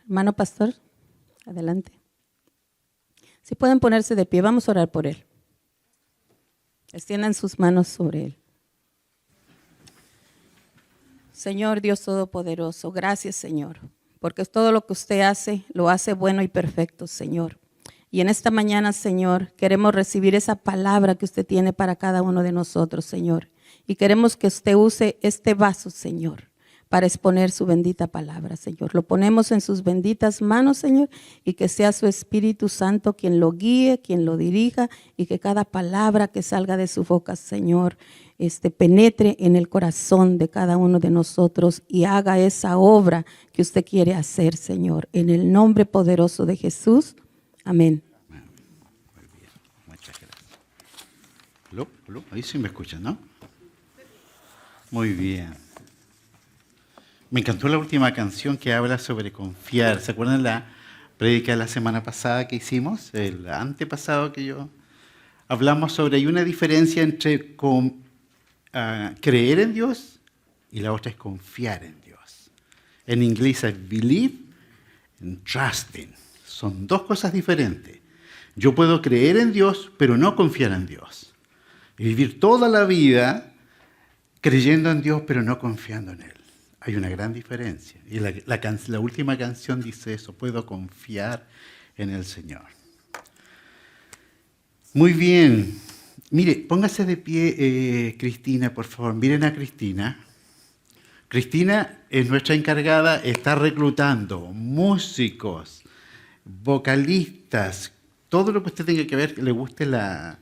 Hermano pastor, adelante. Si pueden ponerse de pie, vamos a orar por él. Extiendan sus manos sobre él. Señor Dios Todopoderoso, gracias Señor, porque todo lo que usted hace, lo hace bueno y perfecto, Señor. Y en esta mañana, Señor, queremos recibir esa palabra que usted tiene para cada uno de nosotros, Señor. Y queremos que usted use este vaso, Señor, para exponer su bendita palabra, Señor. Lo ponemos en sus benditas manos, Señor, y que sea su Espíritu Santo quien lo guíe, quien lo dirija, y que cada palabra que salga de su boca, Señor, penetre en el corazón de cada uno de nosotros y haga esa obra que usted quiere hacer, Señor. En el nombre poderoso de Jesús. Amén. Muy bien, muchas gracias. ¿Aló? Ahí sí me escuchan, ¿no? Muy bien. Me encantó la última canción que habla sobre confiar. ¿Se acuerdan la prédica de la semana pasada que hicimos? El antepasado que yo... Hablamos sobre, hay una diferencia entre creer en Dios y la otra es confiar en Dios. En inglés es believe and trusting. Son dos cosas diferentes. Yo puedo creer en Dios, pero no confiar en Dios. Y vivir toda la vida creyendo en Dios, pero no confiando en Él. Hay una gran diferencia. Y la última canción dice eso, puedo confiar en el Señor. Muy bien. Mire, póngase de pie, Cristina, por favor. Miren a Cristina. Cristina es nuestra encargada, está reclutando músicos, vocalistas, todo lo que usted tenga que ver, que le guste la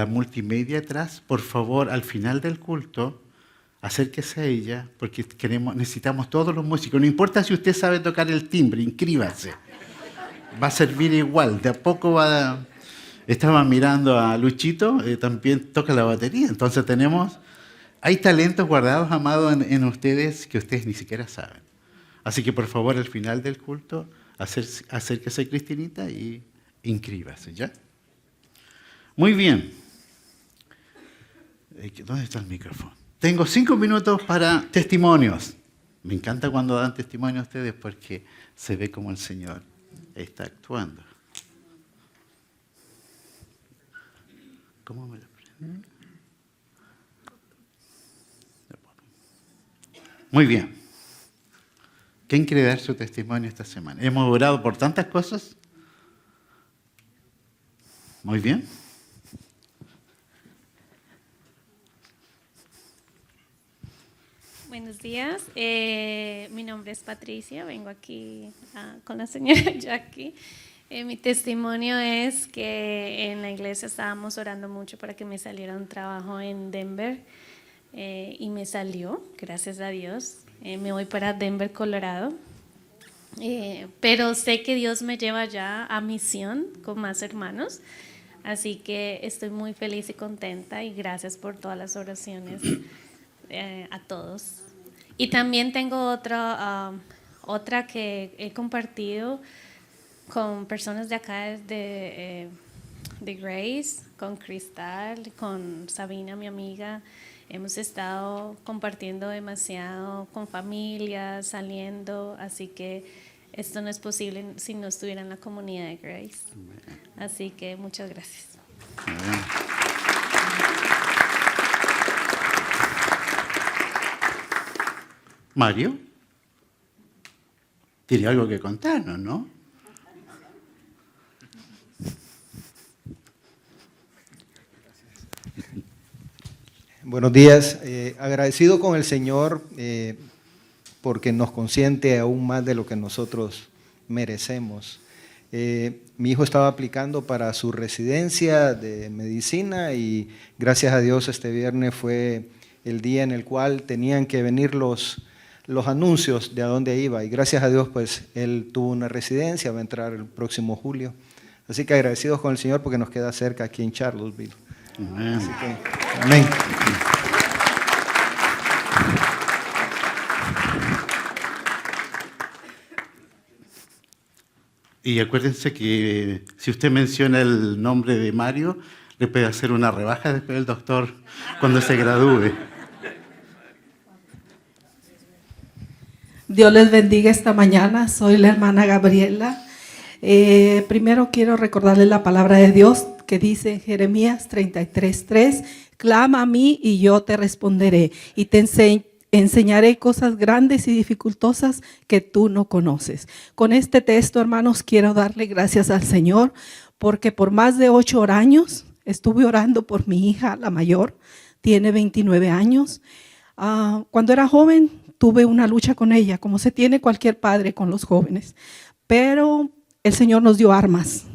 multimedia atrás, por favor, al final del culto, acérquese a ella, porque necesitamos todos los músicos. No importa si usted sabe tocar el timbre, inscríbase. Va a servir igual, de a poco va... Estaba mirando a Luchito, también toca la batería, entonces hay talentos guardados, amados, en ustedes que ustedes ni siquiera saben. Así que, por favor, al final del culto, acérquese a Cristinita y inscríbase, ¿ya? Muy bien. ¿Dónde está el micrófono? Tengo 5 minutos para testimonios. Me encanta cuando dan testimonio a ustedes porque se ve como el Señor está actuando. ¿Cómo me lo prenden? Muy bien. ¿Quién quiere dar su testimonio esta semana? Hemos orado por tantas cosas. Muy bien. Buenos días, mi nombre es Patricia, vengo aquí con la señora Jackie. Mi testimonio es que en la iglesia estábamos orando mucho para que me saliera un trabajo en Denver y me salió, gracias a Dios. Me voy para Denver, Colorado, pero sé que Dios me lleva ya a misión con más hermanos, así que estoy muy feliz y contenta y gracias por todas las oraciones. A todos. Y también tengo otra que he compartido con personas de acá de Grace, con Cristal, con Sabina, mi amiga. Hemos estado compartiendo demasiado con familias, saliendo, así que esto no es posible si no estuviera en la comunidad de Grace. Así que muchas gracias. Mario, tiene algo que contarnos, ¿no? Buenos días. Agradecido con el Señor porque nos consiente aún más de lo que nosotros merecemos. Mi hijo estaba aplicando para su residencia de medicina y gracias a Dios este viernes fue el día en el cual tenían que venir los anuncios de a dónde iba y gracias a Dios pues él tuvo una residencia, va a entrar el próximo julio. Así que agradecidos con el Señor porque nos queda cerca aquí en Charlottesville. Amén. Así que, amén. Y acuérdense que si usted menciona el nombre de Mario, le puede hacer una rebaja después del doctor cuando se gradúe. Dios les bendiga esta mañana. Soy la hermana Gabriela. Primero quiero recordarles la palabra de Dios que dice en Jeremías 33:3: clama a mí y yo te responderé y te enseñaré cosas grandes y dificultosas que tú no conoces. Con este texto, hermanos, quiero darle gracias al Señor porque por más de 8 años estuve orando por mi hija, la mayor, tiene 29 años. Cuando era joven tuve una lucha con ella, como se tiene cualquier padre con los jóvenes, pero el Señor nos dio armas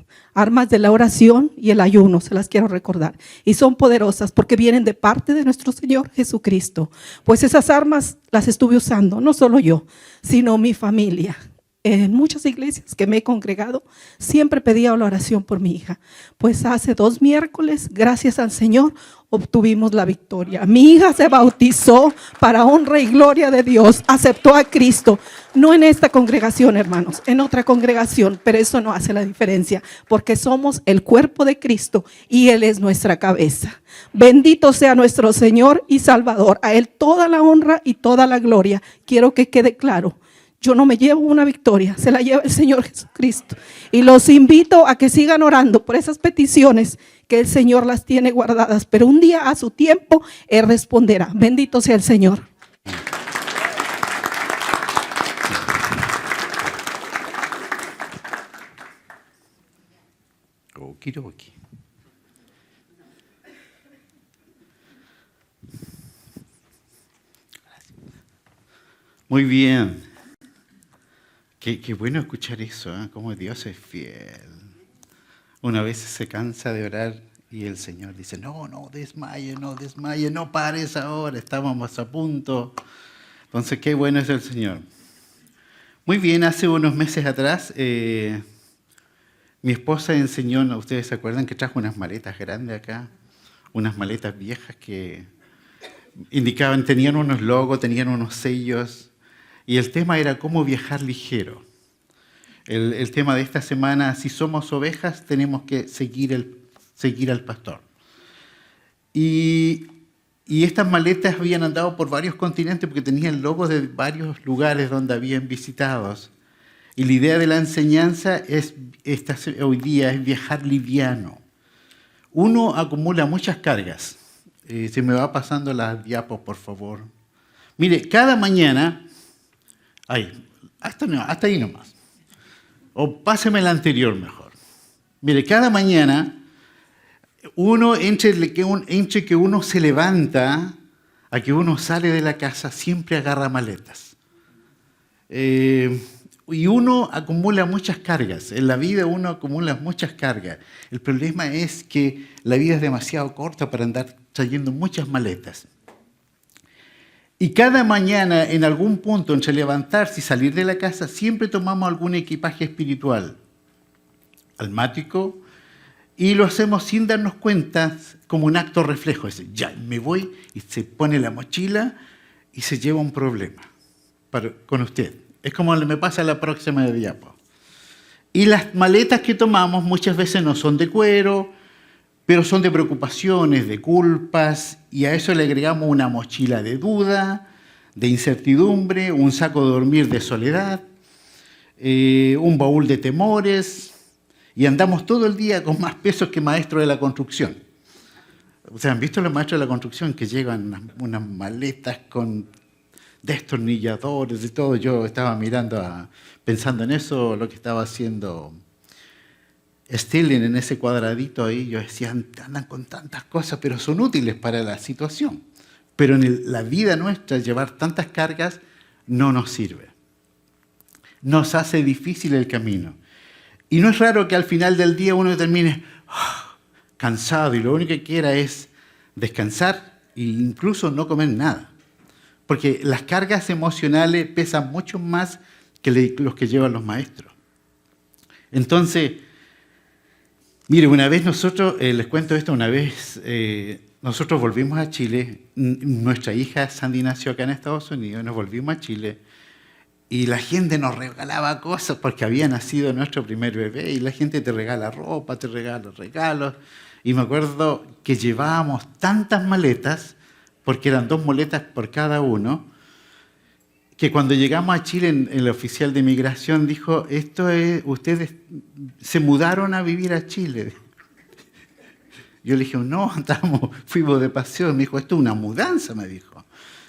de la oración y el ayuno, se las quiero recordar, y son poderosas porque vienen de parte de nuestro Señor Jesucristo. Pues esas armas las estuve usando, no solo yo, sino mi familia. En muchas iglesias que me he congregado, siempre pedía la oración por mi hija. Pues hace 2 miércoles, gracias al Señor, obtuvimos la victoria. Mi hija se bautizó para honra y gloria de Dios, aceptó a Cristo. No en esta congregación, hermanos, en otra congregación, pero eso no hace la diferencia, porque somos el cuerpo de Cristo y Él es nuestra cabeza. Bendito sea nuestro Señor y Salvador. A Él toda la honra y toda la gloria. Quiero que quede claro. Yo no me llevo una victoria, se la lleva el Señor Jesucristo. Y los invito a que sigan orando por esas peticiones que el Señor las tiene guardadas. Pero un día a su tiempo Él responderá. Bendito sea el Señor. Okidoki. Muy bien. Qué bueno escuchar eso, ¿eh? Cómo Dios es fiel. Una vez se cansa de orar y el Señor dice, no desmaye, no pares ahora, estábamos a punto. Entonces, qué bueno es el Señor. Muy bien, hace unos meses atrás, mi esposa enseñó, ustedes se acuerdan que trajo unas maletas grandes acá, unas maletas viejas que indicaban, tenían unos logos, tenían unos sellos. Y el tema era cómo viajar ligero. El tema de esta semana, si somos ovejas, tenemos que seguir al pastor. Y estas maletas habían andado por varios continentes porque tenían logos de varios lugares donde habían visitado. Y la idea de la enseñanza hoy día es viajar liviano. Uno acumula muchas cargas. Se me va pasando las diapos, por favor. Mire, cada mañana... hasta ahí nomás. O páseme la anterior mejor. Mire, cada mañana, entre que uno se levanta a que uno sale de la casa, siempre agarra maletas. Y uno acumula muchas cargas. En la vida uno acumula muchas cargas. El problema es que la vida es demasiado corta para andar trayendo muchas maletas. Y cada mañana, en algún punto, entre levantarse y salir de la casa, siempre tomamos algún equipaje espiritual, almático, y lo hacemos sin darnos cuenta, como un acto reflejo. Es decir, ya, me voy, y se pone la mochila y se lleva un problema con usted. Es como me pasa la próxima de diapo. Y las maletas que tomamos muchas veces no son de cuero, pero son de preocupaciones, de culpas, y a eso le agregamos una mochila de duda, de incertidumbre, un saco de dormir de soledad, un baúl de temores, y andamos todo el día con más pesos que maestros de la construcción. ¿Ustedes han visto los maestros de la construcción que llevan unas maletas con destornilladores y todo? Yo estaba pensando en eso, lo que estaba haciendo Stirling en ese cuadradito ahí. Yo decía, andan con tantas cosas, pero son útiles para la situación. Pero en la vida nuestra, llevar tantas cargas no nos sirve. Nos hace difícil el camino. Y no es raro que al final del día uno termine cansado y lo único que quiera es descansar e incluso no comer nada. Porque las cargas emocionales pesan mucho más que los que llevan los maestros. Entonces, mire, una vez nosotros, les cuento esto, nosotros volvimos a Chile, nuestra hija Sandy nació acá en Estados Unidos, nos volvimos a Chile y la gente nos regalaba cosas porque había nacido nuestro primer bebé y la gente te regala ropa, te regala regalos. Y me acuerdo que llevábamos tantas maletas, porque eran 2 maletas por cada uno, que cuando llegamos a Chile, el oficial de migración dijo, ustedes se mudaron a vivir a Chile. Yo le dije, no, fuimos de paseo. Me dijo, esto es una mudanza, me dijo.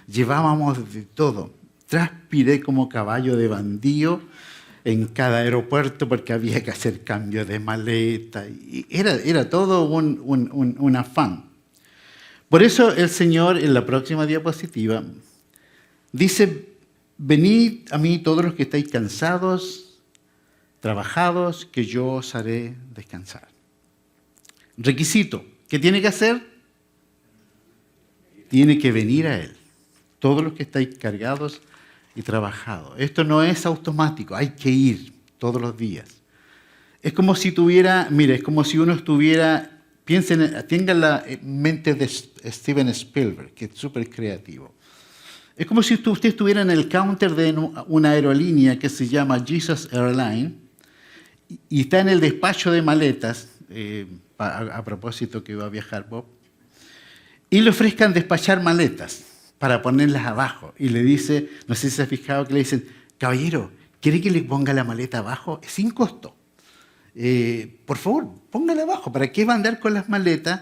Llevábamos de todo. Transpiré como caballo de bandido en cada aeropuerto porque había que hacer cambio de maleta. Y era todo un afán. Por eso el Señor, en la próxima diapositiva, dice, venid a mí todos los que estáis cansados, trabajados, que yo os haré descansar. Requisito, ¿qué tiene que hacer? Tiene que venir a Él. Todos los que estáis cargados y trabajados. Esto no es automático, hay que ir todos los días. Es como si es como si uno estuviera, tenga la mente de Steven Spielberg, que es súper creativo. Es como si usted estuviera en el counter de una aerolínea que se llama Jesus Airline y está en el despacho de maletas, a propósito que va a viajar Bob, y le ofrezcan despachar maletas para ponerlas abajo. Y le dice, no sé si se ha fijado que le dicen, caballero, ¿quiere que le ponga la maleta abajo? Es sin costo. Por favor, póngala abajo. ¿Para qué va a andar con las maletas?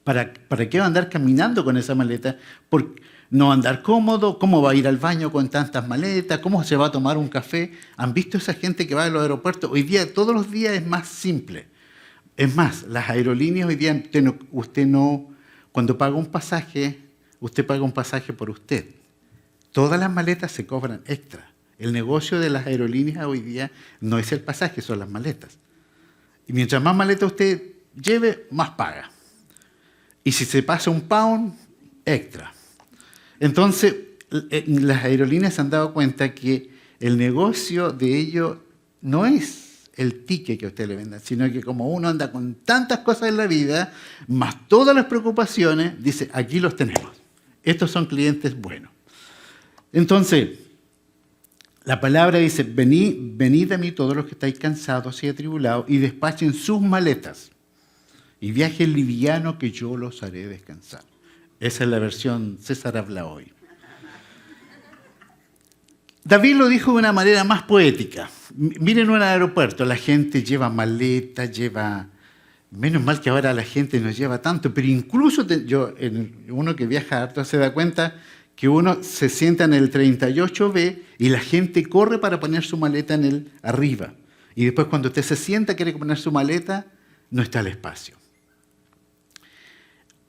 ¿Para qué va a andar caminando con esa maleta? ¿Por no andar cómodo? ¿Cómo va a ir al baño con tantas maletas? ¿Cómo se va a tomar un café? ¿Han visto esa gente que va a los aeropuertos? Hoy día, todos los días es más simple. Es más, las aerolíneas hoy día, cuando paga un pasaje, usted paga un pasaje por usted. Todas las maletas se cobran extra. El negocio de las aerolíneas hoy día no es el pasaje, son las maletas. Y mientras más maletas usted lleve, más paga. Y si se pasa un pound, extra. Entonces, las aerolíneas se han dado cuenta que el negocio de ellos no es el ticket que a usted le venda, sino que como uno anda con tantas cosas en la vida, más todas las preocupaciones, dice, aquí los tenemos. Estos son clientes buenos. Entonces, la palabra dice, venid a mí todos los que estáis cansados y atribulados y despachen sus maletas y viajen liviano que yo los haré descansar. Esa es la versión César habla hoy. David lo dijo de una manera más poética. Miren un aeropuerto, la gente lleva maletas, menos mal que ahora la gente no lleva tanto, pero incluso uno que viaja harto se da cuenta que uno se sienta en el 38B y la gente corre para poner su maleta en el arriba. Y después cuando usted se sienta, quiere poner su maleta, no está el espacio.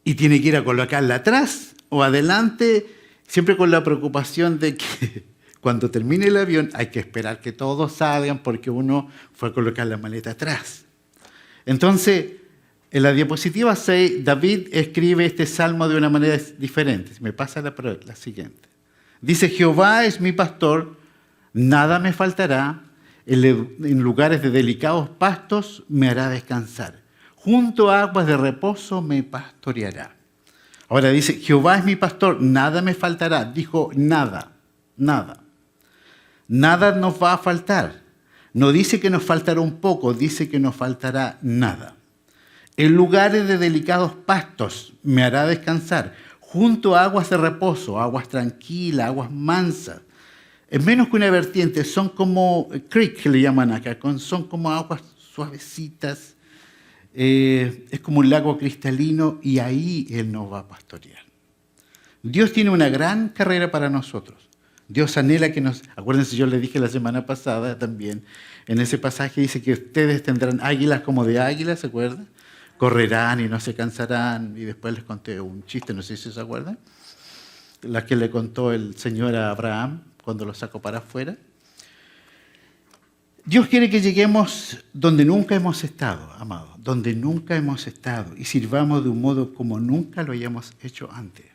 Y tiene que ir a colocarla atrás o adelante, siempre con la preocupación de que cuando termine el avión hay que esperar que todos salgan porque uno fue a colocar la maleta atrás. Entonces, en la diapositiva 6, David escribe este salmo de una manera diferente. Me pasa la siguiente. Dice, Jehová es mi pastor, nada me faltará, en lugares de delicados pastos me hará descansar. Junto a aguas de reposo me pastoreará. Ahora dice, Jehová es mi pastor, nada me faltará. Dijo nada, nada. Nada nos va a faltar. No dice que nos faltará un poco, dice que nos faltará nada. En lugares de delicados pastos me hará descansar. Junto a aguas de reposo, aguas tranquilas, aguas mansas. Es menos que una vertiente, son como creek, que le llaman acá, son como aguas suavecitas. Es como un lago cristalino y ahí Él nos va a pastorear. Dios tiene una gran carrera para nosotros. Dios anhela que acuérdense, yo les dije la semana pasada también, en ese pasaje dice que ustedes tendrán águilas como de águilas, ¿se acuerdan? Correrán y no se cansarán. Y después les conté un chiste, no sé si se acuerdan, la que le contó el Señor a Abraham cuando lo sacó para afuera. Dios quiere que lleguemos donde nunca hemos estado, amados, donde nunca hemos estado y sirvamos de un modo como nunca lo hayamos hecho antes.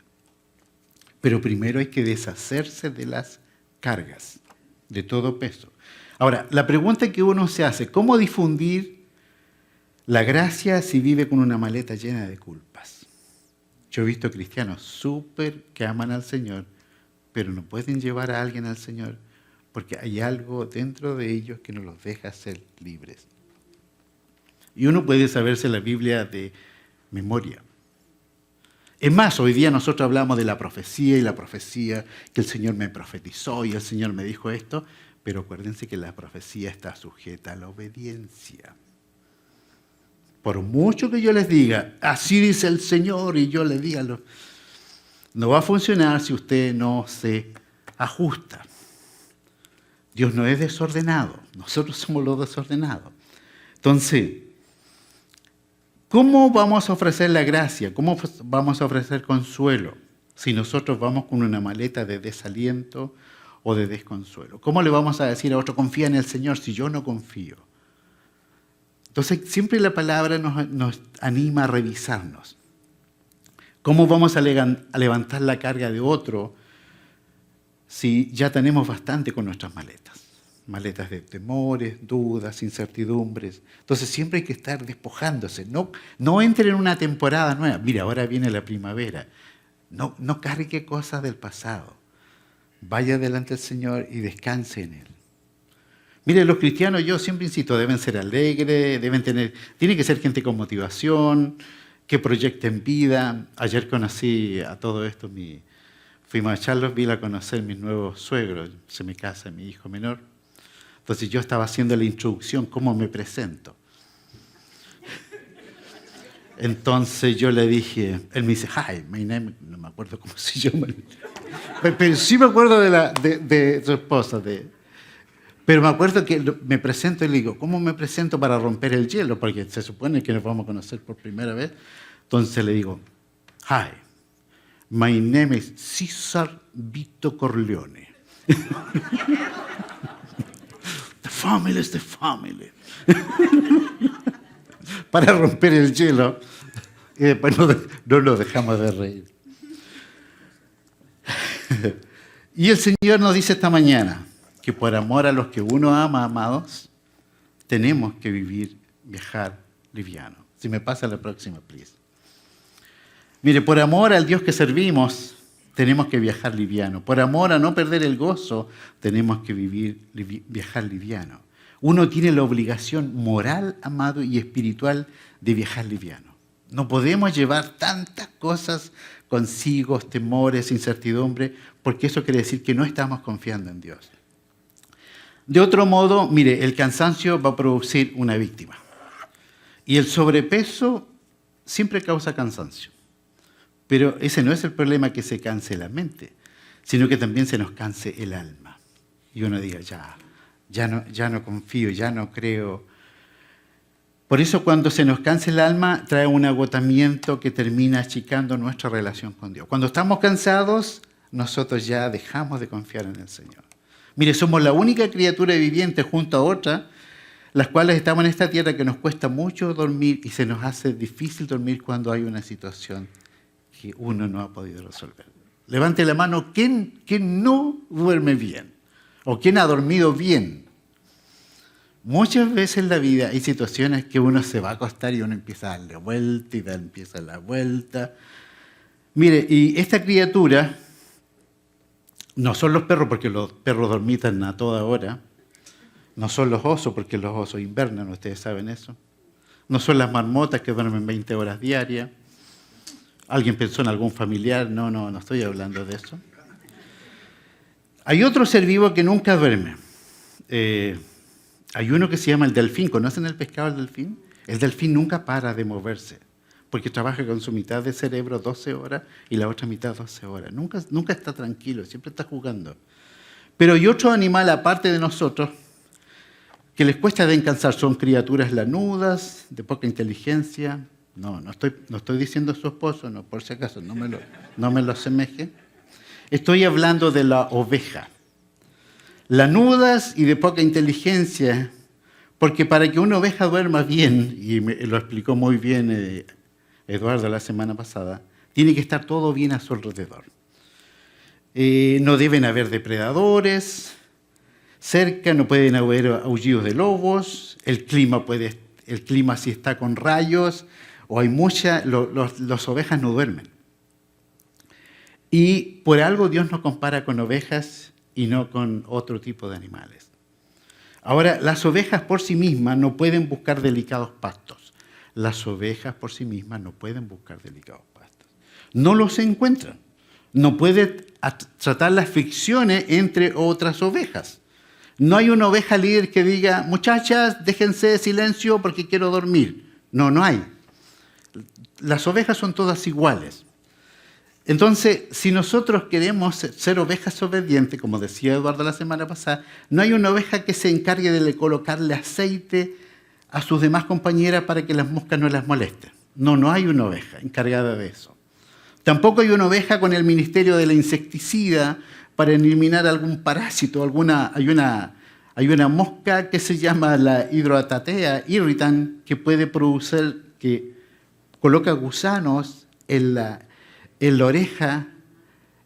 Pero primero hay que deshacerse de las cargas, de todo peso. Ahora, la pregunta que uno se hace, ¿cómo difundir la gracia si vive con una maleta llena de culpas? Yo he visto cristianos súper que aman al Señor, pero no pueden llevar a alguien al Señor porque hay algo dentro de ellos que no los deja ser libres. Y uno puede saberse la Biblia de memoria. Es más, hoy día nosotros hablamos de la profecía y la profecía, que el Señor me profetizó y el Señor me dijo esto, pero acuérdense que la profecía está sujeta a la obediencia. Por mucho que yo les diga, así dice el Señor, y yo les diga, no va a funcionar si usted no se ajusta. Dios no es desordenado, nosotros somos los desordenados. Entonces, ¿cómo vamos a ofrecer la gracia? ¿Cómo vamos a ofrecer consuelo si nosotros vamos con una maleta de desaliento o de desconsuelo? ¿Cómo le vamos a decir a otro, confía en el Señor, si yo no confío? Entonces, siempre la palabra nos anima a revisarnos. ¿Cómo vamos a levantar la carga de otro si ya tenemos bastante con nuestras maletas? Maletas de temores, dudas, incertidumbres. Entonces siempre hay que estar despojándose. No entre en una temporada nueva. Mira, ahora viene la primavera. No cargue cosas del pasado. Vaya delante del Señor y descanse en Él. Mire, los cristianos, yo siempre insisto, deben ser alegres, tienen que ser gente con motivación, que proyecten vida. Ayer conocí a todo esto, fuimos a Charlottesville a conocer mis nuevos suegros. Se me casa mi hijo menor. Entonces yo estaba haciendo la introducción, cómo me presento. Entonces yo le dije, él me dice, hi, my name, no me acuerdo cómo se llama. Pero sí me acuerdo de su esposa. Pero me acuerdo que me presento y le digo, ¿cómo me presento para romper el hielo? Porque se supone que nos vamos a conocer por primera vez. Entonces le digo, hi, my name is César Vito Corleone. The family is the family. Para romper el hielo. Y después no nos dejamos de reír. Y el Señor nos dice esta mañana que por amor a los que uno ama, amados, tenemos que viajar liviano. Si me pasa la próxima, please. Mire, por amor al Dios que servimos, tenemos que viajar liviano. Por amor a no perder el gozo, tenemos que viajar liviano. Uno tiene la obligación moral, amado, y espiritual de viajar liviano. No podemos llevar tantas cosas consigo, temores, incertidumbre, porque eso quiere decir que no estamos confiando en Dios. De otro modo, mire, el cansancio va a producir una víctima. Y el sobrepeso siempre causa cansancio. Pero ese no es el problema, que se canse la mente, sino que también se nos canse el alma. Y uno diga, ya no confío, ya no creo. Por eso cuando se nos cansa el alma, trae un agotamiento que termina achicando nuestra relación con Dios. Cuando estamos cansados, nosotros ya dejamos de confiar en el Señor. Mire, somos la única criatura viviente junto a otra, las cuales estamos en esta tierra que nos cuesta mucho dormir y se nos hace difícil dormir cuando hay una situación que uno no ha podido resolver. Levante la mano, ¿quién no duerme bien? ¿O quién ha dormido bien? Muchas veces en la vida hay situaciones que uno se va a acostar y uno empieza a darle vuelta y empieza a dar vuelta. Mire, y esta criatura no son los perros, porque los perros dormitan a toda hora. No son los osos, porque los osos invernan, ustedes saben eso. No son las marmotas que duermen 20 horas diarias. ¿Alguien pensó en algún familiar? No estoy hablando de eso. Hay otro ser vivo que nunca duerme. Hay uno que se llama el delfín. ¿Conocen el pescado del delfín? El delfín nunca para de moverse, porque trabaja con su mitad de cerebro 12 horas y la otra mitad 12 horas. Nunca está tranquilo, siempre está jugando. Pero hay otro animal aparte de nosotros que les cuesta descansar. Son criaturas lanudas, de poca inteligencia. No estoy diciendo su esposo, no, por si acaso, no me lo asemeje. Estoy hablando de la oveja. Lanudas y de poca inteligencia, porque para que una oveja duerma bien, y lo explicó muy bien Eduardo la semana pasada, tiene que estar todo bien a su alrededor. No deben haber depredadores cerca, no pueden haber aullidos de lobos, el clima si está con rayos, o hay las ovejas no duermen. Y por algo Dios nos compara con ovejas y no con otro tipo de animales. Ahora, las ovejas por sí mismas no pueden buscar delicados pastos. Las ovejas por sí mismas no pueden buscar delicados pastos. No los encuentra. No puede tratar las fricciones entre otras ovejas. No hay una oveja líder que diga, muchachas, déjense de silencio porque quiero dormir. No, no hay. Las ovejas son todas iguales. Entonces, si nosotros queremos ser ovejas obedientes, como decía Eduardo la semana pasada, no hay una oveja que se encargue de colocarle aceite a sus demás compañeras para que las moscas no las molesten. No, no hay una oveja encargada de eso. Tampoco hay una oveja con el ministerio de la insecticida para eliminar algún parásito. Hay una mosca que se llama la Hydrotatea irritant que puede producir, que coloca gusanos en la oreja,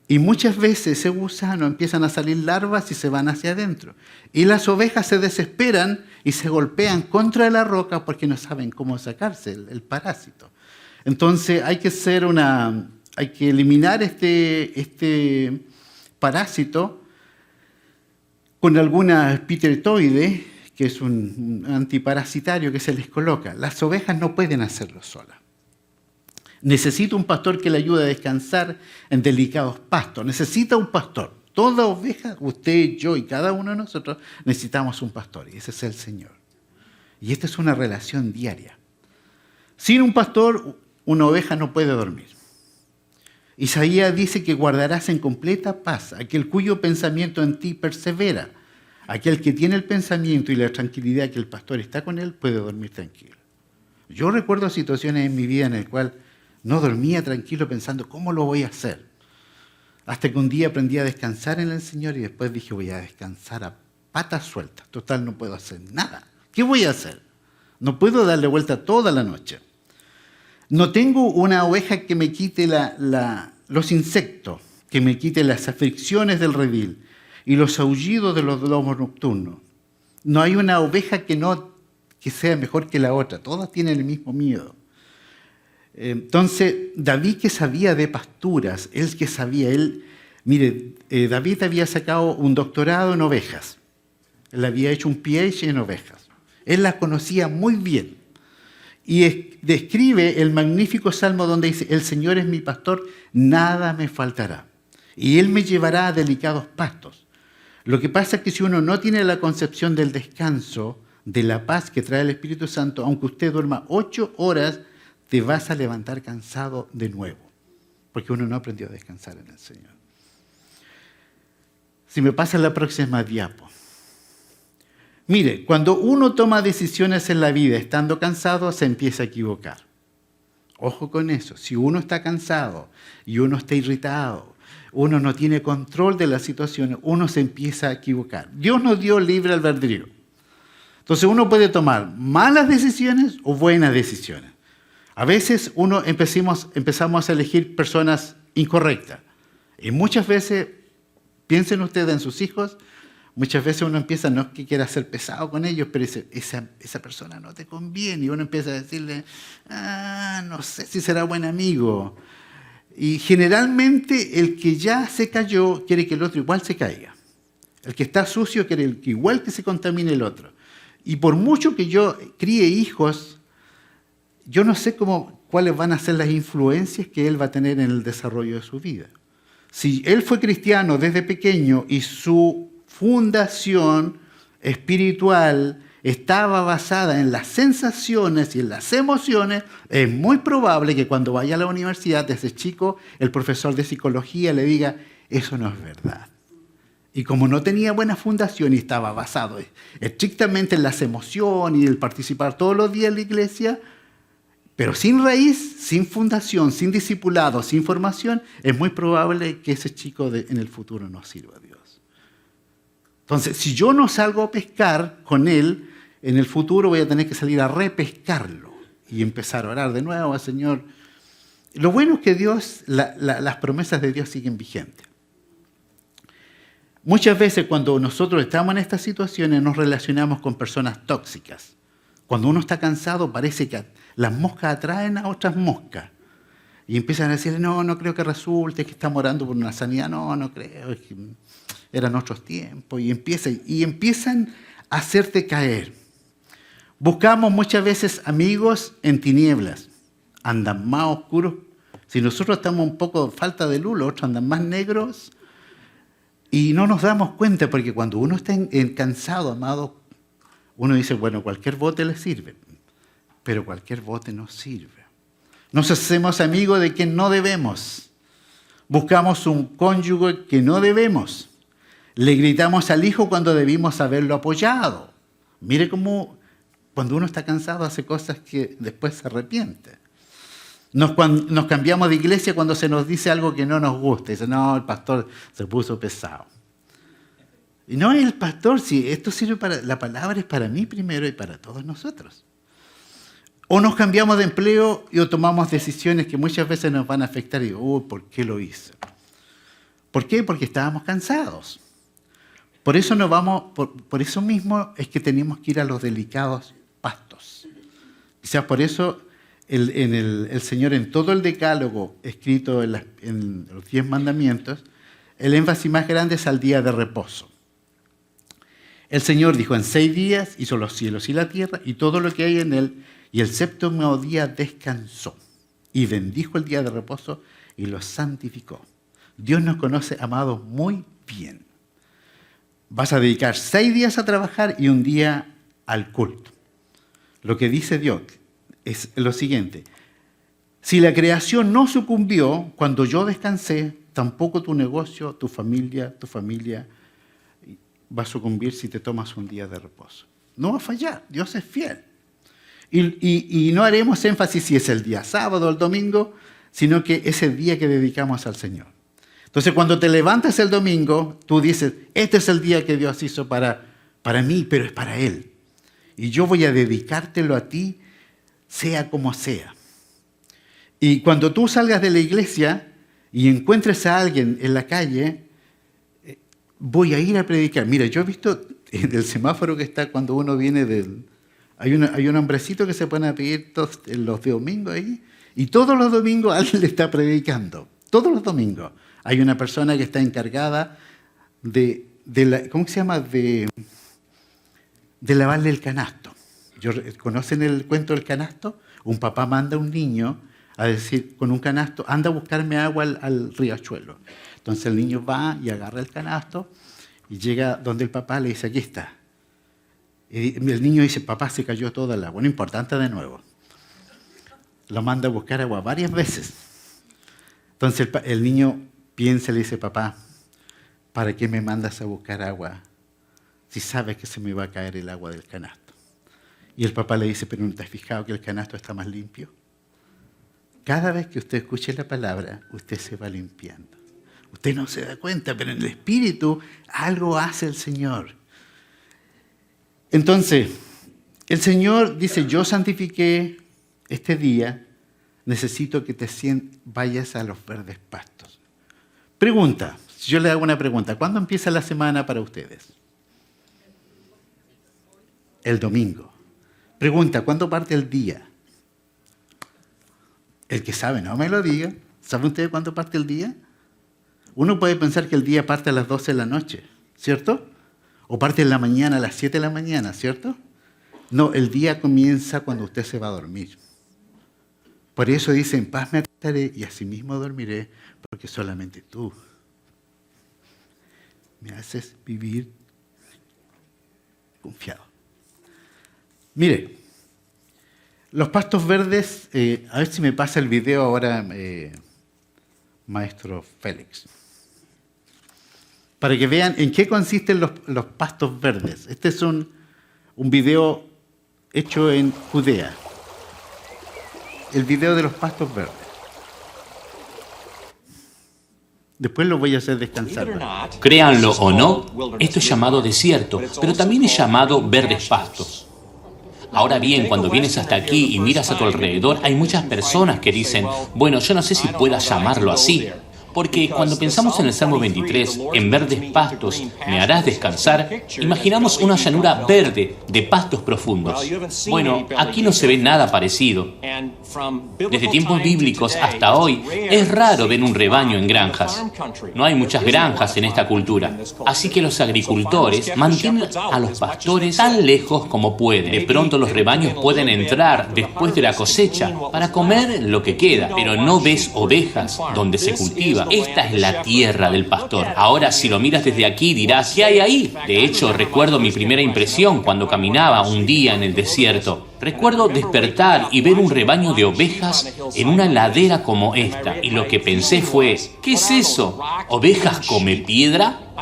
y muchas veces ese gusano empiezan a salir larvas y se van hacia adentro. Y las ovejas se desesperan y se golpean contra la roca porque no saben cómo sacarse el parásito. Entonces hay que eliminar este parásito con alguna piteretoide, que es un antiparasitario que se les coloca. Las ovejas no pueden hacerlo solas. Necesita un pastor que le ayude a descansar en delicados pastos. Necesita un pastor. Toda oveja, usted, yo y cada uno de nosotros necesitamos un pastor, y ese es el Señor. Y esta es una relación diaria. Sin un pastor, una oveja no puede dormir. Isaías dice que guardarás en completa paz aquel cuyo pensamiento en ti persevera. Aquel que tiene el pensamiento y la tranquilidad que el pastor está con él puede dormir tranquilo. Yo recuerdo situaciones en mi vida en las cuales no dormía tranquilo pensando, ¿cómo lo voy a hacer? Hasta que un día aprendí a descansar en el Señor y después dije, voy a descansar a patas sueltas. Total, no puedo hacer nada. ¿Qué voy a hacer? No puedo darle vuelta toda la noche. No tengo una oveja que me quite los insectos, que me quite las aflicciones del redil y los aullidos de los lobos nocturnos. No hay una oveja que sea mejor que la otra. Todas tienen el mismo miedo. Entonces, David, que sabía de pasturas, David había sacado un doctorado en ovejas. Él había hecho un PhD en ovejas. Él las conocía muy bien. Y describe el magnífico salmo donde dice, el Señor es mi pastor, nada me faltará. Y Él me llevará a delicados pastos. Lo que pasa es que si uno no tiene la concepción del descanso, de la paz que trae el Espíritu Santo, aunque usted duerma 8 horas, te vas a levantar cansado de nuevo, porque uno no aprendió a descansar en el Señor. Si me pasa la próxima diapo. Mire, cuando uno toma decisiones en la vida estando cansado, se empieza a equivocar. Ojo con eso. Si uno está cansado y uno está irritado, uno no tiene control de las situaciones, uno se empieza a equivocar. Dios nos dio libre albedrío. Entonces uno puede tomar malas decisiones o buenas decisiones. A veces empezamos a elegir personas incorrectas. Y muchas veces, piensen ustedes en sus hijos, muchas veces uno empieza, no es que quiera ser pesado con ellos, pero esa persona no te conviene. Y uno empieza a decirle, no sé si será buen amigo. Y generalmente el que ya se cayó quiere que el otro igual se caiga. El que está sucio quiere que igual que se contamine el otro. Y por mucho que yo críe hijos, yo no sé cuáles van a ser las influencias que él va a tener en el desarrollo de su vida. Si él fue cristiano desde pequeño y su fundación espiritual estaba basada en las sensaciones y en las emociones, es muy probable que cuando vaya a la universidad, desde chico, el profesor de psicología le diga, eso no es verdad. Y como no tenía buena fundación y estaba basado estrictamente en las emociones y el participar todos los días en la iglesia, pero sin raíz, sin fundación, sin discipulado, sin formación, es muy probable que ese chico en el futuro no sirva a Dios. Entonces, si yo no salgo a pescar con él, en el futuro voy a tener que salir a repescarlo y empezar a orar de nuevo al Señor. Lo bueno es que Dios, las promesas de Dios siguen vigentes. Muchas veces cuando nosotros estamos en estas situaciones nos relacionamos con personas tóxicas. Cuando uno está cansado parece que las moscas atraen a otras moscas. Y empiezan a decir, no creo que resulte, que estamos orando por una sanidad. No creo, es que eran otros tiempos. Y empiezan a hacerte caer. Buscamos muchas veces amigos en tinieblas. Andan más oscuros Si nosotros estamos un poco falta de luz, los otros andan más negros y no nos damos cuenta, porque cuando uno está cansado, amado, uno dice, bueno, cualquier bote le sirve, pero cualquier bote no sirve. Nos hacemos amigos de quien no debemos. Buscamos un cónyuge que no debemos. Le gritamos al hijo cuando debimos haberlo apoyado. Mire cómo cuando uno está cansado hace cosas que después se arrepiente. Nos cambiamos de iglesia cuando se nos dice algo que no nos gusta. Dice, no, el pastor se puso pesado. Y no es el pastor, si esto sirve para, la palabra es para mí primero y para todos nosotros. O nos cambiamos de empleo y tomamos decisiones que muchas veces nos van a afectar y digo, ¿por qué lo hice? ¿Por qué? Porque estábamos cansados. Por eso por eso mismo es que tenemos que ir a los delicados pastos. Quizás por eso el Señor en todo el decálogo escrito en los 10 mandamientos, el énfasis más grande es al día de reposo. El Señor dijo, en 6 días hizo los cielos y la tierra y todo lo que hay en él, y el séptimo día descansó y bendijo el día de reposo y lo santificó. Dios nos conoce, amados, muy bien. Vas a dedicar 6 días a trabajar y 1 día al culto. Lo que dice Dios es lo siguiente. Si la creación no sucumbió cuando yo descansé, tampoco tu negocio, tu familia va a sucumbir si te tomas 1 día de reposo. No va a fallar, Dios es fiel. Y no haremos énfasis si es el día sábado o el domingo, sino que es el día que dedicamos al Señor. Entonces, cuando te levantas el domingo, tú dices, este es el día que Dios hizo para mí, pero es para Él. Y yo voy a dedicártelo a ti, sea como sea. Y cuando tú salgas de la iglesia y encuentres a alguien en la calle, voy a ir a predicar. Mira, yo he visto en el semáforo que está cuando uno viene del... Hay un hombrecito que se pone a pedir los domingos ahí, y todos los domingos alguien le está predicando. Todos los domingos. Hay una persona que está encargada ¿cómo se llama? De lavarle el canasto. ¿Conocen el cuento del canasto? Un papá manda a un niño a decir, con un canasto, anda a buscarme agua al riachuelo. Entonces el niño va y agarra el canasto y llega donde el papá le dice, aquí está. Y el niño dice, papá, se cayó toda el agua. No importa, anda de nuevo. Lo manda a buscar agua varias veces. Entonces el niño piensa y le dice, papá, ¿para qué me mandas a buscar agua si sabes que se me va a caer el agua del canasto? Y el papá le dice, ¿pero no te has fijado que el canasto está más limpio? Cada vez que usted escuche la palabra, usted se va limpiando. Usted no se da cuenta, pero en el espíritu algo hace el Señor. Entonces, el Señor dice, yo santifiqué este día, necesito que vayas a los verdes pastos. Pregunta, si yo le hago una pregunta, ¿cuándo empieza la semana para ustedes? El domingo. Pregunta, ¿cuándo parte el día? El que sabe, no me lo diga. ¿Sabe usted cuándo parte el día? Uno puede pensar que el día parte a las 12 de la noche, ¿cierto? O parte en la mañana, a las 7 de la mañana, ¿cierto? No, el día comienza cuando usted se va a dormir. Por eso dice, en paz me acostaré y asimismo dormiré, porque solamente tú me haces vivir confiado. Mire, los pastos verdes, a ver si me pasa el video ahora, maestro Félix. Para que vean en qué consisten los pastos verdes. Este es un video hecho en Judea. El video de los pastos verdes. Después lo voy a hacer descansar. Créanlo o no, esto es llamado desierto, pero también es llamado verdes pastos. Ahora bien, cuando vienes hasta aquí y miras a tu alrededor, hay muchas personas que dicen, bueno, yo no sé si puedas llamarlo así, Porque cuando pensamos en el Salmo 23, en verdes pastos me harás descansar, imaginamos una llanura verde de pastos profundos. Bueno, aquí no se ve nada parecido. Desde tiempos bíblicos hasta hoy, es raro ver un rebaño en granjas. No hay muchas granjas en esta cultura. Así que los agricultores mantienen a los pastores tan lejos como pueden. De pronto los rebaños pueden entrar después de la cosecha para comer lo que queda, pero no ves ovejas donde se cultiva. Esta es la tierra del pastor. Ahora, si lo miras desde aquí, dirás, ¿qué hay ahí? De hecho, recuerdo mi primera impresión cuando caminaba un día en el desierto. Recuerdo despertar y ver un rebaño de ovejas en una ladera como esta. Y lo que pensé fue, ¿qué es eso? ¿Ovejas come piedra?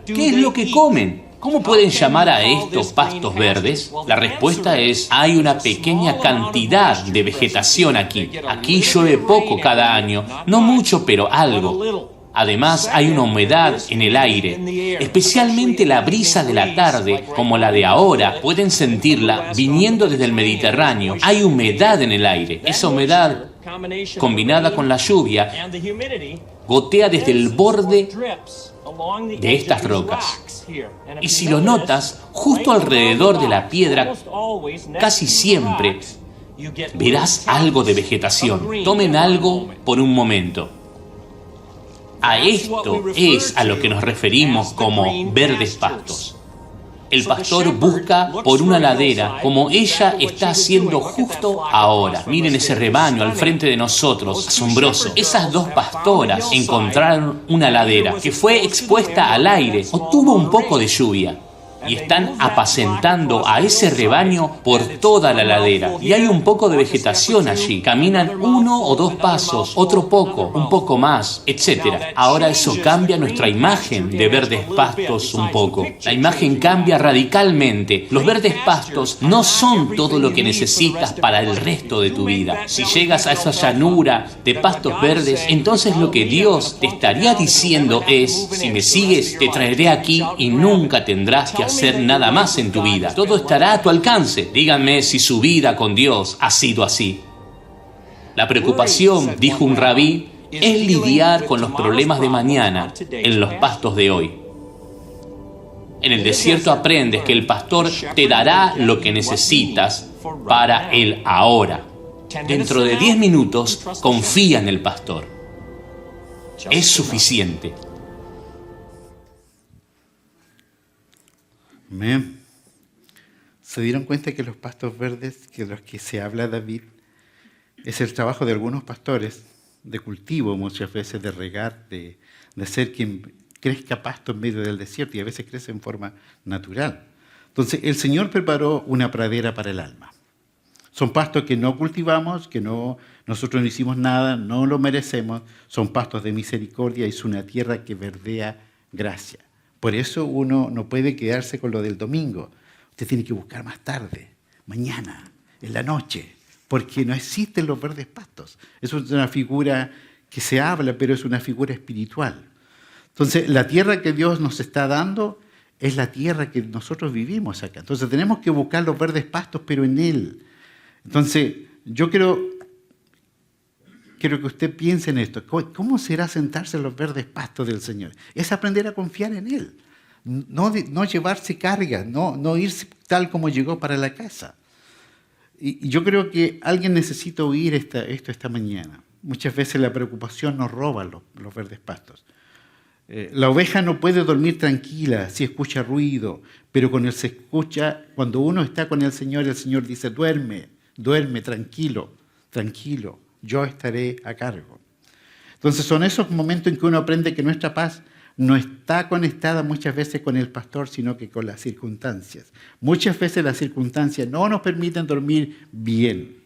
¿Qué es lo que comen? ¿Cómo pueden llamar a estos pastos verdes? La respuesta es, hay una pequeña cantidad de vegetación aquí. Aquí llueve poco cada año, no mucho, pero algo. Además, hay una humedad en el aire, especialmente la brisa de la tarde, como la de ahora, pueden sentirla viniendo desde el Mediterráneo. Hay humedad en el aire. Esa humedad, combinada con la lluvia, gotea desde el borde de estas rocas. Y si lo notas, justo alrededor de la piedra, casi siempre verás algo de vegetación. Tomen algo por un momento. A esto es a lo que nos referimos como verdes pastos. El pastor busca por una ladera, como ella está haciendo justo ahora. Miren ese rebaño al frente de nosotros, asombroso. Esas dos pastoras encontraron una ladera que fue expuesta al aire o tuvo un poco de lluvia. Y están apacentando a ese rebaño por toda la ladera. Y hay un poco de vegetación allí. Caminan 1 o 2 pasos, otro poco, un poco más, etc. Ahora eso cambia nuestra imagen de verdes pastos un poco. La imagen cambia radicalmente. Los verdes pastos no son todo lo que necesitas para el resto de tu vida. Si llegas a esa llanura de pastos verdes, entonces lo que Dios te estaría diciendo es, si me sigues, te traeré aquí y nunca tendrás que hacer nada más en tu vida. Todo estará a tu alcance. Díganme si su vida con Dios ha sido así. La preocupación, dijo un rabí, es lidiar con los problemas de mañana en los pastos de hoy. En el desierto aprendes que el pastor te dará lo que necesitas para el ahora. Dentro de 10 minutos, confía en el pastor. Es suficiente. Amén. ¿Se dieron cuenta que los pastos verdes, que de los que se habla David, es el trabajo de algunos pastores, de cultivo muchas veces, de regar, de hacer que crezca pasto en medio del desierto, y a veces crece en forma natural? Entonces, el Señor preparó una pradera para el alma. Son pastos que no cultivamos, que nosotros no hicimos nada, no lo merecemos, son pastos de misericordia, es una tierra que verdea gracia. Por eso uno no puede quedarse con lo del domingo. Usted tiene que buscar más tarde, mañana, en la noche, porque no existen los verdes pastos. Eso es una figura que se habla, pero es una figura espiritual. Entonces, la tierra que Dios nos está dando es la tierra que nosotros vivimos acá. Entonces, tenemos que buscar los verdes pastos, pero en Él. Entonces, yo quiero que usted piense en esto. ¿Cómo será sentarse en los verdes pastos del Señor? Es aprender a confiar en Él. No llevarse carga, no irse tal como llegó para la casa. Y yo creo que alguien necesita oír esto esta mañana. Muchas veces la preocupación nos roba los verdes pastos. La oveja no puede dormir tranquila si escucha ruido, pero cuando uno está con el Señor dice, duerme, tranquilo, yo estaré a cargo. Entonces son esos momentos en que uno aprende que nuestra paz no está conectada muchas veces con el pastor, sino que con las circunstancias. Muchas veces las circunstancias no nos permiten dormir bien.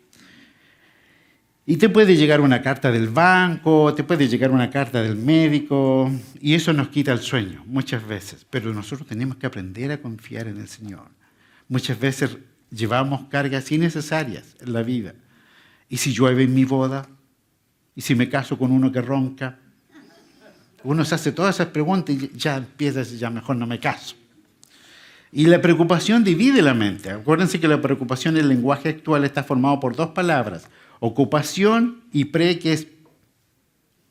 Y te puede llegar una carta del banco, te puede llegar una carta del médico, y eso nos quita el sueño muchas veces. Pero nosotros tenemos que aprender a confiar en el Señor. Muchas veces llevamos cargas innecesarias en la vida. ¿Y si llueve en mi boda? ¿Y si me caso con uno que ronca? Uno se hace todas esas preguntas y ya empieza a decir, ya mejor no me caso. Y la preocupación divide la mente. Acuérdense que la preocupación en el lenguaje actual está formado por 2 palabras, ocupación y que es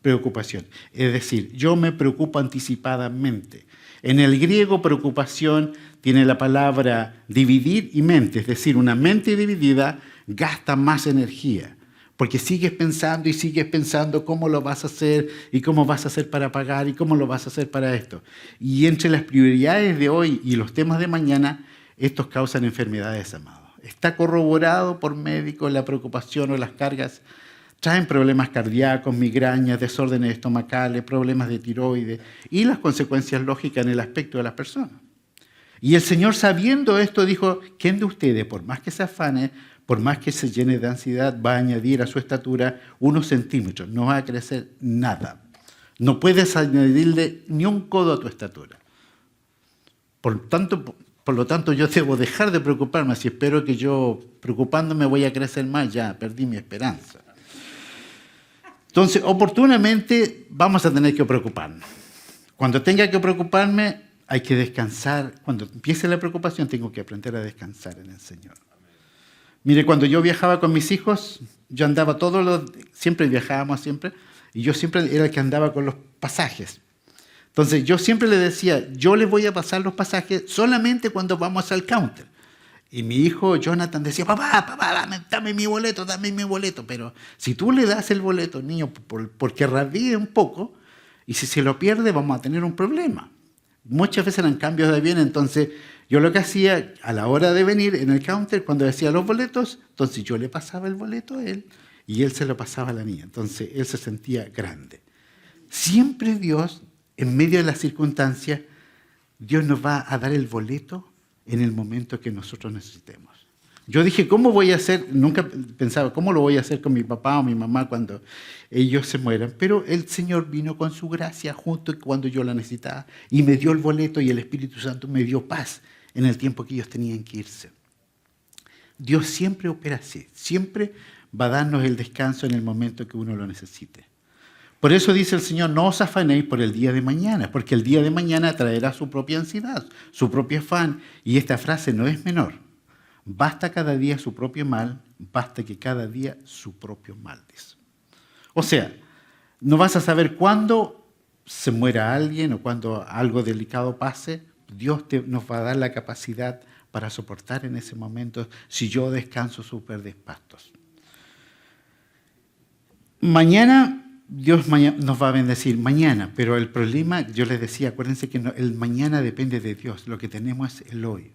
preocupación. Es decir, yo me preocupo anticipadamente. En el griego, preocupación tiene la palabra dividir y mente, es decir, una mente dividida gasta más energía, porque sigues pensando cómo lo vas a hacer y cómo vas a hacer para pagar y cómo lo vas a hacer para esto. Y entre las prioridades de hoy y los temas de mañana, estos causan enfermedades, amados. Está corroborado por médicos la preocupación o las cargas traen problemas cardíacos, migrañas, desórdenes estomacales, problemas de tiroides y las consecuencias lógicas en el aspecto de las personas. Y el Señor, sabiendo esto, dijo, ¿quién de ustedes, por más que se afane, por más que se llene de ansiedad, va a añadir a su estatura unos centímetros? No va a crecer nada. No puedes añadirle ni un codo a tu estatura. Por lo tanto, yo debo dejar de preocuparme. Si espero que yo, preocupándome, voy a crecer más, ya perdí mi esperanza. Entonces, oportunamente vamos a tener que preocuparnos. Cuando tenga que preocuparme, hay que descansar. Cuando empiece la preocupación, tengo que aprender a descansar en el Señor. Mire, cuando yo viajaba con mis hijos, yo andaba siempre viajábamos, y yo siempre era el que andaba con los pasajes. Entonces, yo siempre le decía, yo les voy a pasar los pasajes solamente cuando vamos al counter. Y mi hijo Jonathan decía, papá, dame mi boleto. Pero si tú le das el boleto, niño, porque rabie un poco, y si se lo pierde, vamos a tener un problema. Muchas veces eran cambios de avión, entonces yo lo que hacía a la hora de venir en el counter, cuando decía los boletos, entonces yo le pasaba el boleto a él y él se lo pasaba a la niña. Entonces él se sentía grande. Siempre Dios, en medio de las circunstancias, Dios nos va a dar el boleto en el momento que nosotros necesitemos. Yo dije, ¿cómo voy a hacer? Nunca pensaba, ¿cómo lo voy a hacer con mi papá o mi mamá cuando ellos se mueran? Pero el Señor vino con su gracia justo cuando yo la necesitaba y me dio el boleto y el Espíritu Santo me dio paz en el tiempo que ellos tenían que irse. Dios siempre opera así, siempre va a darnos el descanso en el momento que uno lo necesite. Por eso dice el Señor, no os afanéis por el día de mañana, porque el día de mañana traerá su propia ansiedad, su propio afán. Y esta frase no es menor. Basta cada día su propio mal, basta que cada día su propio mal, dice. O sea, no vas a saber cuándo se muera alguien o cuando algo delicado pase. Dios nos va a dar la capacidad para soportar en ese momento si yo descanso sus verdes pastos. Mañana Dios nos va a bendecir mañana, pero el problema, yo les decía, acuérdense que el mañana depende de Dios, lo que tenemos es el hoy.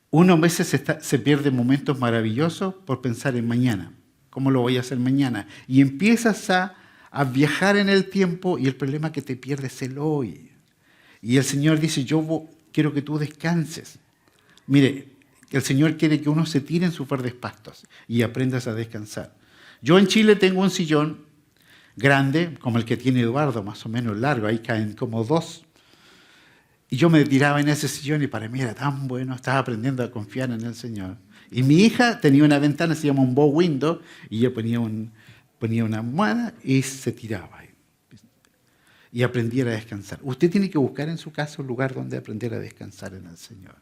Uno a veces se pierde momentos maravillosos por pensar en mañana, ¿cómo lo voy a hacer mañana? Y empiezas a viajar en el tiempo y el problema es que te pierdes el hoy. Y el Señor dice, yo quiero que tú descanses. Mire, el Señor quiere que uno se tire en sus verdes pastos y aprendas a descansar. Yo en Chile tengo un sillón grande, como el que tiene Eduardo, más o menos largo, ahí caen como dos. Y yo me tiraba en ese sillón y para mí era tan bueno, estaba aprendiendo a confiar en el Señor. Y mi hija tenía una ventana, se llama un bow window, y yo ponía una almohada y se tiraba ahí. Y aprendiera a descansar. Usted tiene que buscar en su casa un lugar donde aprender a descansar en el Señor.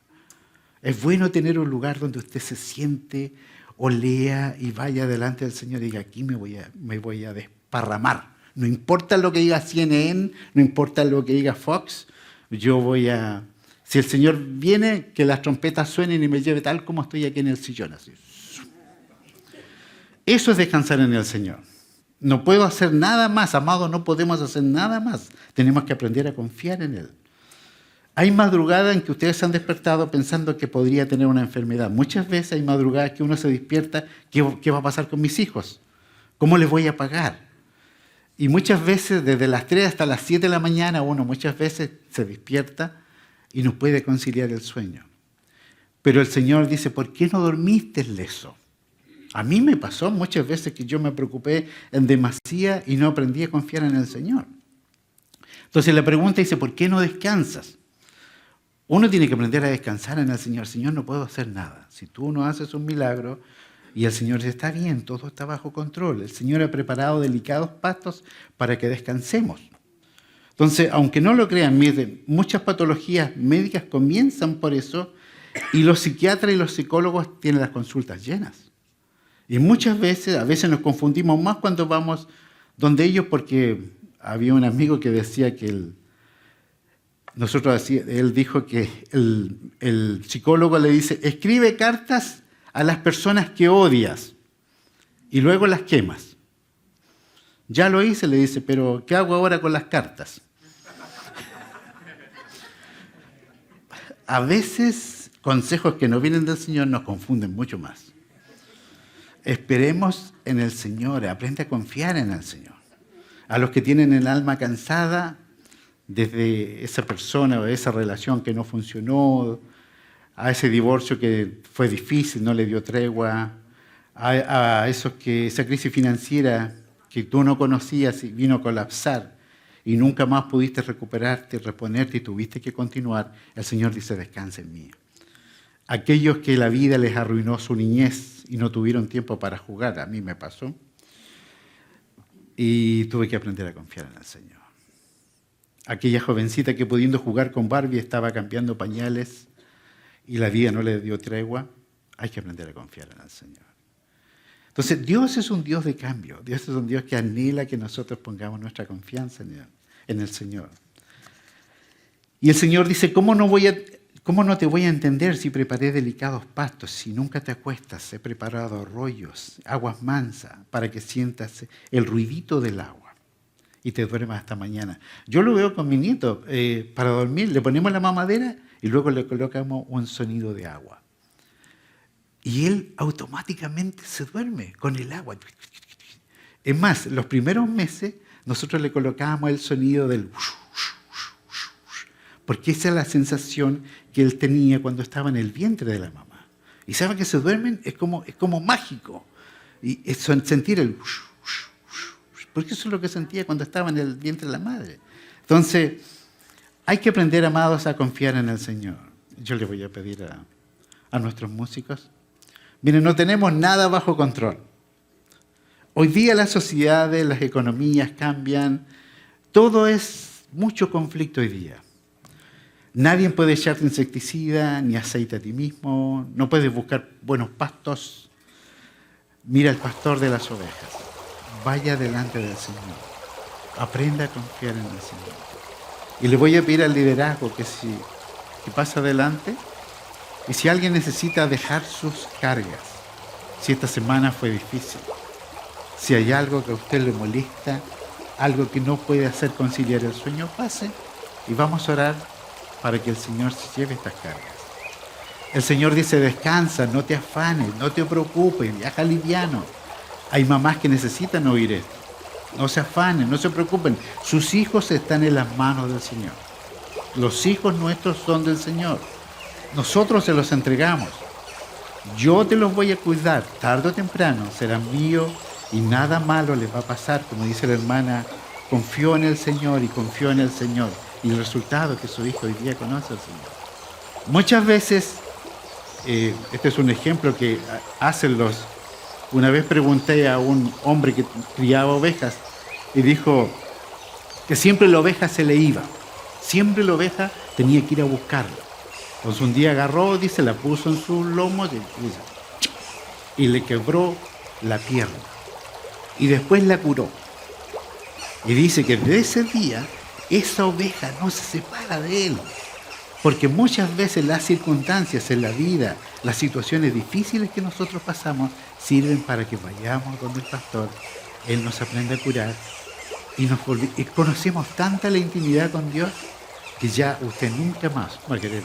Es bueno tener un lugar donde usted se siente o lea y vaya delante del Señor y diga, aquí me voy a desparramar. No importa lo que diga CNN, no importa lo que diga Fox, si el Señor viene, que las trompetas suenen y me lleve tal como estoy aquí en el sillón. Así. Eso es descansar en el Señor. No puedo hacer nada más, amado, no podemos hacer nada más. Tenemos que aprender a confiar en Él. Hay madrugadas en que ustedes se han despertado pensando que podría tener una enfermedad. Muchas veces hay madrugadas que uno se despierta, ¿qué va a pasar con mis hijos? ¿Cómo les voy a pagar? Y muchas veces, desde las 3 hasta las 7 de la mañana, uno muchas veces se despierta y no puede conciliar el sueño. Pero el Señor dice, ¿por qué no dormiste leso? A mí me pasó muchas veces que yo me preocupé en demasía y no aprendí a confiar en el Señor. Entonces la pregunta dice, ¿por qué no descansas? Uno tiene que aprender a descansar en el Señor. Señor, no puedo hacer nada. Si tú no haces un milagro, y el Señor dice, está bien, todo está bajo control. El Señor ha preparado delicados pastos para que descansemos. Entonces, aunque no lo crean, miren, muchas patologías médicas comienzan por eso y los psiquiatras y los psicólogos tienen las consultas llenas. Y muchas veces, a veces nos confundimos más cuando vamos donde ellos, porque había un amigo que decía que él dijo que el psicólogo le dice, escribe cartas a las personas que odias y luego las quemas. Ya lo hice, le dice, pero ¿qué hago ahora con las cartas? A veces consejos que no vienen del Señor nos confunden mucho más. Esperemos en el Señor, aprende a confiar en el Señor. A los que tienen el alma cansada desde esa persona o esa relación que no funcionó, a ese divorcio que fue difícil, no le dio tregua, a esa crisis financiera que tú no conocías y vino a colapsar y nunca más pudiste recuperarte, reponerte y tuviste que continuar, el Señor dice, descansa en mí. Aquellos que la vida les arruinó su niñez y no tuvieron tiempo para jugar, a mí me pasó, y tuve que aprender a confiar en el Señor. Aquella jovencita que pudiendo jugar con Barbie estaba cambiando pañales y la vida no le dio tregua, hay que aprender a confiar en el Señor. Entonces, Dios es un Dios de cambio. Dios es un Dios que anhela que nosotros pongamos nuestra confianza en el Señor. Y el Señor dice, ¿cómo no te voy a entender si preparé delicados pastos, si nunca te acuestas? He preparado arroyos, aguas mansas, para que sientas el ruidito del agua y te duermas hasta mañana. Yo lo veo con mi nieto, para dormir, le ponemos la mamadera y luego le colocamos un sonido de agua. Y él automáticamente se duerme con el agua. Es más, los primeros meses nosotros le colocábamos el sonido del... porque esa es la sensación que él tenía cuando estaba en el vientre de la mamá. Y saben que se duermen, es como mágico. Y es sentir el... porque eso es lo que sentía cuando estaba en el vientre de la madre. Entonces, hay que aprender, amados, a confiar en el Señor. Yo le voy a pedir a nuestros músicos. Miren, no tenemos nada bajo control. Hoy día las sociedades, las economías cambian. Todo es mucho conflicto hoy día. Nadie puede echarte insecticida ni aceite a ti mismo. No puedes buscar buenos pastos. Mira el pastor de las ovejas. Vaya delante del Señor. Aprenda a confiar en el Señor. Y le voy a pedir al liderazgo que pase adelante. Y si alguien necesita dejar sus cargas, si esta semana fue difícil, si hay algo que a usted le molesta, algo que no puede hacer conciliar el sueño, pase y vamos a orar para que el Señor se lleve estas cargas. El Señor dice, descansa, no te afanes, no te preocupes, viaja liviano. Hay mamás que necesitan oír esto. No se afanen, no se preocupen. Sus hijos están en las manos del Señor. Los hijos nuestros son del Señor. Nosotros se los entregamos. Yo te los voy a cuidar, tarde o temprano serán míos y nada malo les va a pasar. Como dice la hermana, confió en el Señor y confió en el Señor. Y el resultado es que su hijo hoy día conoce al Señor. Muchas veces, este es un ejemplo que hacen una vez pregunté a un hombre que criaba ovejas y dijo que siempre la oveja se le iba. Siempre la oveja tenía que ir a buscarla. Entonces un día agarró, dice, la puso en sus lomos y le quebró la pierna. Y después la curó. Y dice que desde ese día esa oveja no se separa de él. Porque muchas veces las circunstancias en la vida, las situaciones difíciles que nosotros pasamos, sirven para que vayamos donde el pastor, él nos aprende a curar y conocemos tanta la intimidad con Dios que ya usted nunca más va a querer.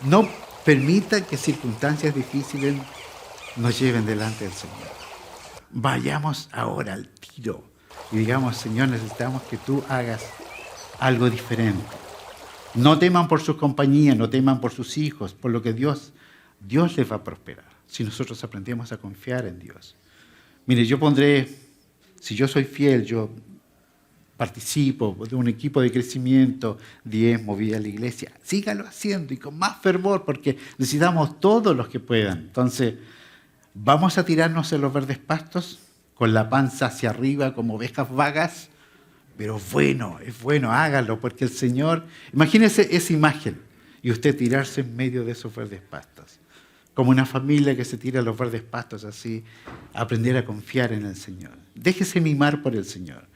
No permita que circunstancias difíciles nos lleven delante del Señor. Vayamos ahora al tiro y digamos, Señor, necesitamos que tú hagas algo diferente. No teman por sus compañías, no teman por sus hijos, por lo que Dios les va a prosperar. Si nosotros aprendemos a confiar en Dios. Mire, si yo soy fiel, yo participo de un equipo de crecimiento, diezmo, vida a la iglesia, sígalo haciendo y con más fervor porque necesitamos todos los que puedan. Entonces, ¿vamos a tirarnos en los verdes pastos con la panza hacia arriba como ovejas vagas? Pero es bueno, hágalo porque el Señor, imagínese esa imagen y usted tirarse en medio de esos verdes pastos. como una familia que se tira a los verdes pastos así, aprender a confiar en el Señor. Déjese mimar por el Señor.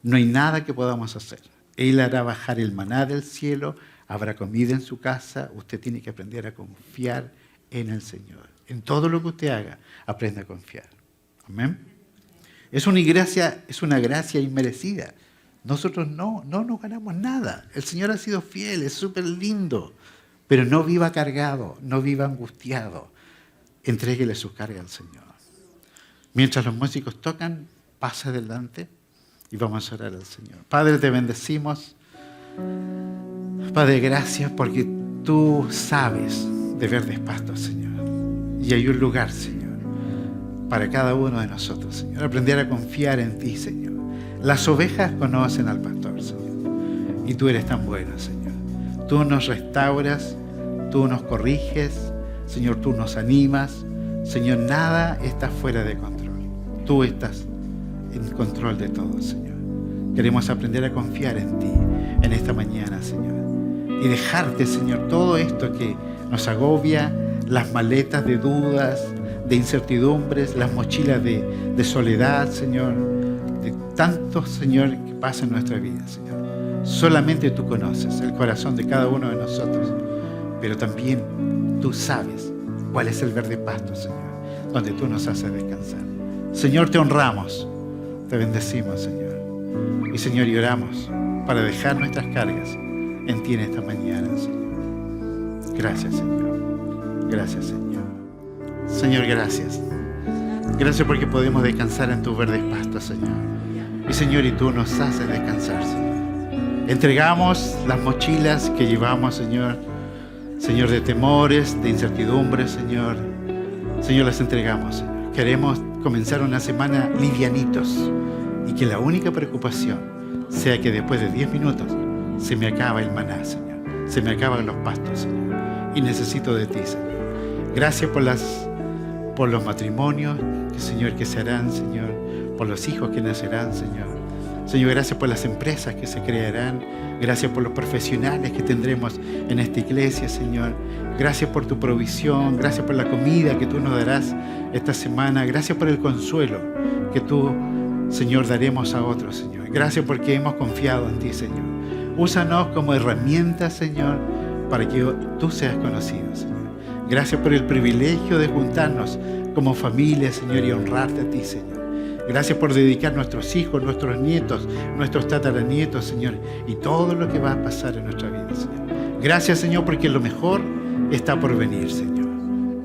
No hay nada que podamos hacer. Él hará bajar el maná del cielo, habrá comida en su casa. Usted tiene que aprender a confiar en el Señor. En todo lo que usted haga, aprenda a confiar. Amén. Es una gracia inmerecida. Nosotros no nos ganamos nada. El Señor ha sido fiel, es súper lindo. Pero no viva cargado, no viva angustiado. Entréguele su carga al Señor. Mientras los músicos tocan, pasa adelante y vamos a orar al Señor. Padre, te bendecimos. Padre, gracias porque tú sabes de verdes pastos, Señor. Y hay un lugar, Señor, para cada uno de nosotros, Señor. Aprender a confiar en ti, Señor. Las ovejas conocen al pastor, Señor. Y tú eres tan bueno, Señor. Tú nos restauras, tú nos corriges, Señor, tú nos animas. Señor, nada está fuera de control. Tú estás en control de todo, Señor. Queremos aprender a confiar en ti en esta mañana, Señor. Y dejarte, Señor, todo esto que nos agobia, las maletas de dudas, de incertidumbres, las mochilas de soledad, Señor, de tantos, Señor, que pasa en nuestra vida, Señor. Solamente tú conoces el corazón de cada uno de nosotros, pero también tú sabes cuál es el verde pasto, Señor, donde tú nos haces descansar. Señor, te honramos, te bendecimos, Señor. Y Señor, y oramos para dejar nuestras cargas en ti en esta mañana, Señor. Gracias, Señor. Gracias, Señor. Señor, gracias. Gracias porque podemos descansar en tus verdes pastos, Señor. Y Señor, y tú nos haces descansar, Señor. Entregamos las mochilas que llevamos, Señor. Señor, de temores, de incertidumbres, Señor. Señor, las entregamos, Señor. Queremos comenzar una semana livianitos y que la única preocupación sea que después de 10 minutos se me acaba el maná, Señor. Se me acaban los pastos, Señor. Y necesito de ti, Señor. Gracias por los matrimonios, Señor, que se harán, Señor. Por los hijos que nacerán, Señor. Señor, gracias por las empresas que se crearán. Gracias por los profesionales que tendremos en esta iglesia, Señor. Gracias por tu provisión. Gracias por la comida que tú nos darás esta semana. Gracias por el consuelo que tú, Señor, daremos a otros, Señor. Gracias porque hemos confiado en ti, Señor. Úsanos como herramientas, Señor, para que tú seas conocido, Señor. Gracias por el privilegio de juntarnos como familia, Señor, y honrarte a ti, Señor. Gracias por dedicar nuestros hijos, nuestros nietos, nuestros tataranietos, Señor, y todo lo que va a pasar en nuestra vida, Señor. Gracias, Señor, porque lo mejor está por venir, Señor.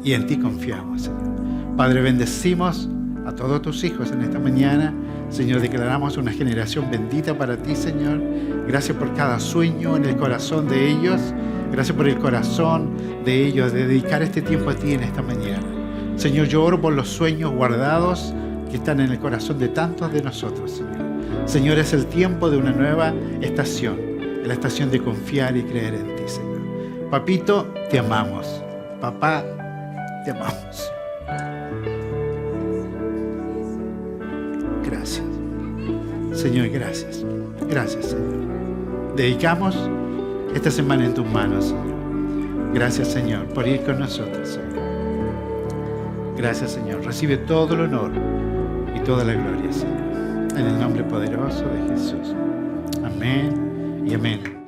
Y en ti confiamos, Señor. Padre, bendecimos a todos tus hijos en esta mañana. Señor, declaramos una generación bendita para ti, Señor. Gracias por cada sueño en el corazón de ellos. Gracias por el corazón de ellos, de dedicar este tiempo a ti en esta mañana. Señor, yo oro por los sueños guardados que están en el corazón de tantos de nosotros, Señor. Señor, es el tiempo de una nueva estación, la estación de confiar y creer en ti, Señor. Papito, te amamos. Papá, te amamos. Gracias. Señor, gracias. Gracias, Señor. Dedicamos esta semana en tus manos, Señor. Gracias, Señor, por ir con nosotros, Señor. Gracias, Señor. Recibe todo el honor y toda la gloria, Señor. En el nombre poderoso de Jesús. Amén y amén.